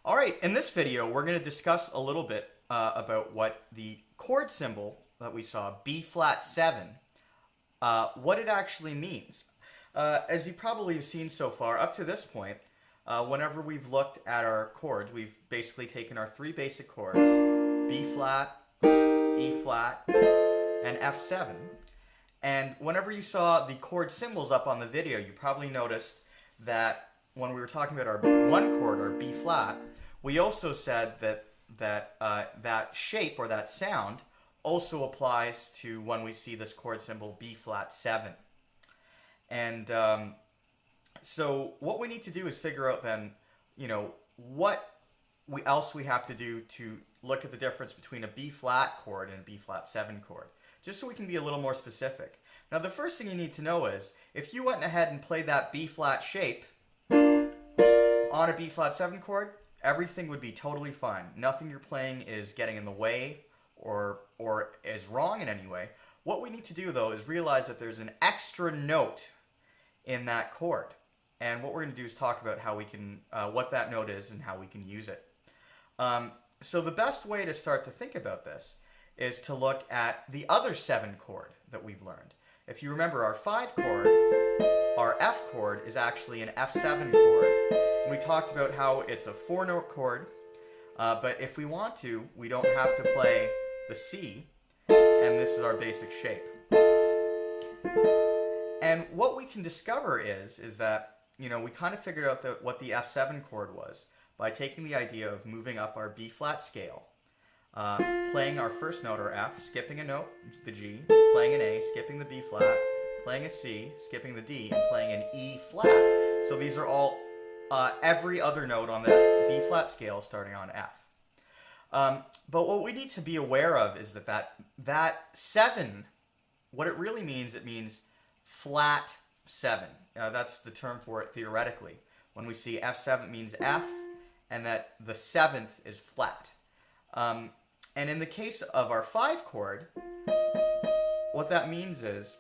Alright, in this video we're going to discuss a little bit about what the chord symbol that we saw, B flat 7, what it actually means. As you probably have seen so far, up to this point, whenever we've looked at our chords, we've basically taken our three basic chords, B flat, E flat, and F7. And whenever you saw the chord symbols up on the video, you probably noticed that when we were talking about our one chord, our B flat, we also said that shape or that sound also applies to when we see this chord symbol B flat 7. And so what we need to do is figure out then, what else we have to do to look at the difference between a B flat chord and a B flat 7 chord, just so we can be a little more specific. Now the first thing you need to know is, if you went ahead and played that B flat shape on a B flat 7 chord, everything would be totally fine. Nothing you're playing is getting in the way or is wrong in any way. What we need to do though is realize that there's an extra note in that chord. And what we're going to do is talk about how we can, what that note is and how we can use it. So the best way to start to think about this is to look at the other 7 chord that we've learned. If you remember, our 5 chord, our F chord, is actually an F7 chord. And we talked about how it's a 4-note chord, but if we want to, we don't have to play the C, and this is our basic shape. And what we can discover is that, we kind of figured out what the F7 chord was by taking the idea of moving up our B flat scale, playing our first note, or F, skipping a note, the G, playing an A, skipping the B flat, playing a C, skipping the D, and playing an E flat. So these are all every other note on the B flat scale starting on F. But what we need to be aware of is that 7, what it really means, it means flat 7. That's the term for it theoretically. When we see F7 means F, and that the 7th is flat. And in the case of our 5 chord, what that means is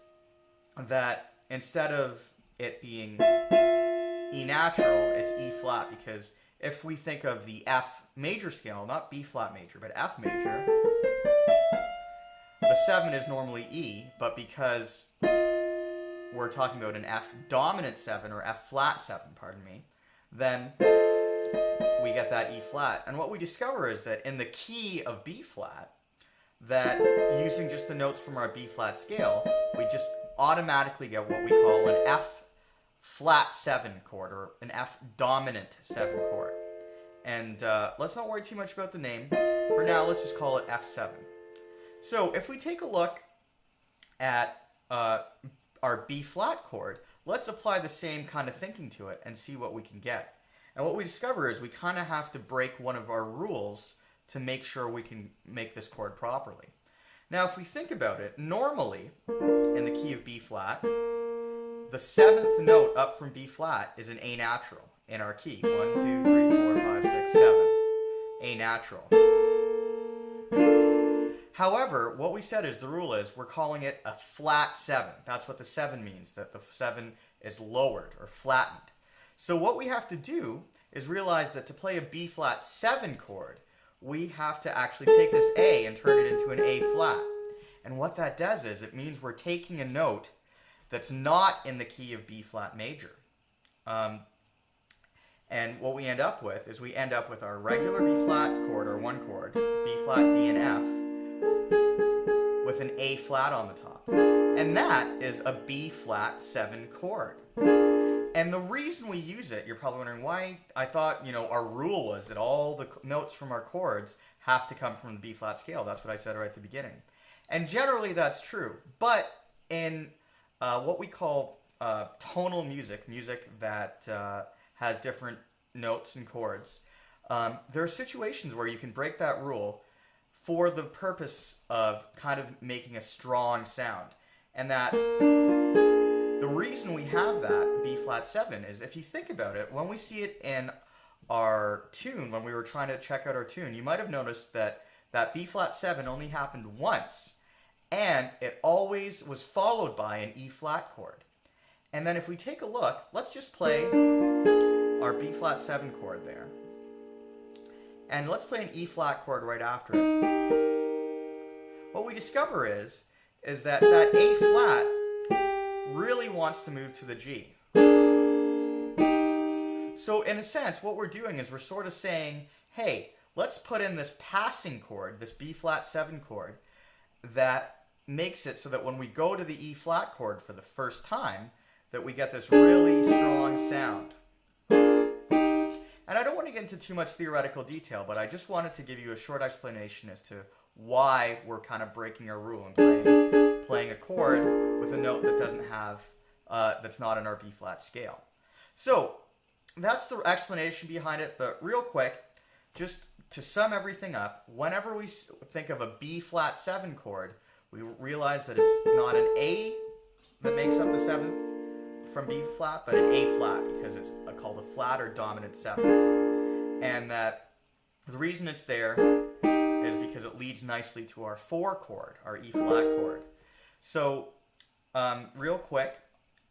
that instead of it being E natural, it's E flat, because if we think of the F major scale, not B flat major, but F major, the 7 is normally E, but because we're talking about an F dominant 7, or F flat 7, pardon me, then we get that E flat. And what we discover is that in the key of B flat, that using just the notes from our B flat scale, we just automatically get what we call an F flat 7 chord, or an F dominant 7 chord. And let's not worry too much about the name. For now, let's just call it F7. So if we take a look at our B flat chord, let's apply the same kind of thinking to it and see what we can get. And what we discover is we kind of have to break one of our rules to make sure we can make this chord properly. Now if we think about it, normally in the key of B flat, the 7th note up from B flat is an A natural in our key. 1, 2, 3, 4, 5, 6, 7. A natural. However, what we said is the rule is we're calling it a flat 7. That's what the 7 means, that the 7 is lowered or flattened. So what we have to do is realize that to play a B flat 7 chord, we have to actually take this A and turn it into an A flat. And what that does is it means we're taking a note that's not in the key of B flat major. And what we end up with is we end up with our regular B flat chord, or one chord, B flat, D, and F, with an A flat on the top. And that is a B flat 7 chord. And the reason we use it, you're probably wondering why. I thought, our rule was that all the notes from our chords have to come from the B flat scale. That's what I said right at the beginning. And generally that's true. But in what we call tonal music, music that has different notes and chords, there are situations where you can break that rule for the purpose of kind of making a strong sound. And that the reason we have that B flat 7 is, if you think about it, when we see it in our tune, when we were trying to check out our tune, you might have noticed that that B flat 7 only happened once, and it always was followed by an E flat chord. And then if we take a look, let's just play our B flat 7 chord there. And let's play an E flat chord right after it. What we discover is that that A flat really wants to move to the G. So in a sense, what we're doing is we're sort of saying, hey, let's put in this passing chord, this B flat 7 chord, that makes it so that when we go to the E flat chord for the first time, that we get this really strong sound. And I don't want to get into too much theoretical detail, but I just wanted to give you a short explanation as to why we're kind of breaking our rule and playing a chord with a note that doesn't have, that's not in our B flat scale. So that's the explanation behind it, but real quick, just to sum everything up, whenever we think of a B flat 7 chord, we realize that it's not an A that makes up the 7th from B flat, but an A flat, because it's called a flat or dominant 7th. And that the reason it's there is because it leads nicely to our 4 chord, our E flat chord. So real quick,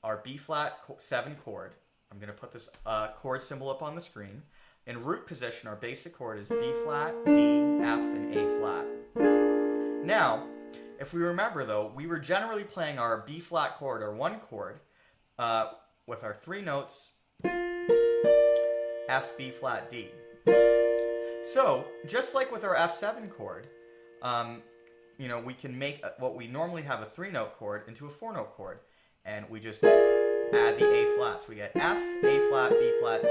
our B flat 7 chord, I'm going to put this chord symbol up on the screen. In root position, our basic chord is B flat, D, F, and A flat. Now, if we remember though, we were generally playing our B flat chord, or 1 chord, with our 3 notes, F, B flat, D. So, just like with our F7 chord, you know, we can make what we normally have a 3-note chord into a 4-note chord, and we just add the A flats. We get F, A flat, B flat, D.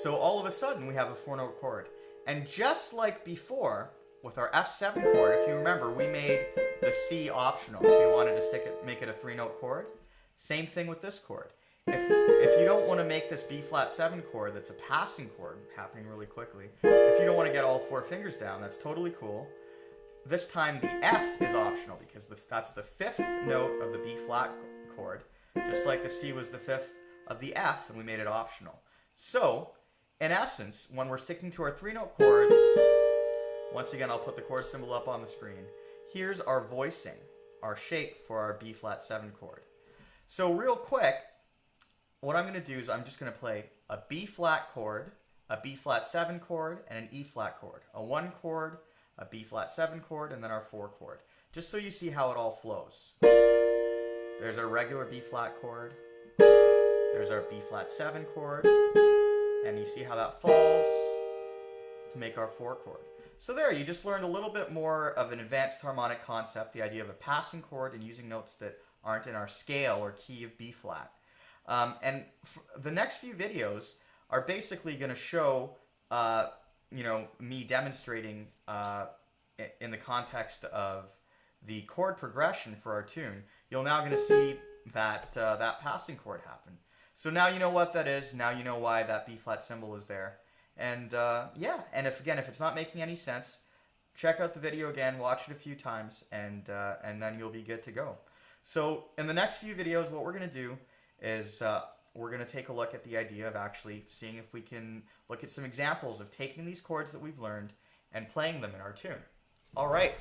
So all of a sudden we have a 4-note chord. And just like before, with our F7 chord, if you remember, we made the C optional. If you wanted to make it a 3-note chord, same thing with this chord. If you don't want to make this B flat 7 chord that's a passing chord happening really quickly, if you don't want to get all 4 fingers down, that's totally cool. This time the F is optional because that's the 5th note of the B flat chord, just like the C was the 5th of the F, and we made it optional. So, in essence, when we're sticking to our 3-note chords, once again I'll put the chord symbol up on the screen, here's our voicing, our shape for our B flat 7 chord. So real quick, what I'm going to do is I'm just going to play a B flat chord, a B flat 7 chord, and an E flat chord. A 1 chord, a B flat 7 chord, and then our 4 chord. Just so you see how it all flows. There's our regular B flat chord. There's our B flat 7 chord. And you see how that falls to make our 4 chord. So there, you just learned a little bit more of an advanced harmonic concept, the idea of a passing chord and using notes that aren't in our scale or key of B flat. And the next few videos are basically going to show, you know, me demonstrating in the context of the chord progression for our tune. You're now going to see that that passing chord happen. So now you know what that is. Now you know why that B flat symbol is there. And yeah, and if it's not making any sense, check out the video again, watch it a few times, and then you'll be good to go. So in the next few videos, what we're going to do is we're going to take a look at the idea of actually seeing if we can look at some examples of taking these chords that we've learned and playing them in our tune. All right.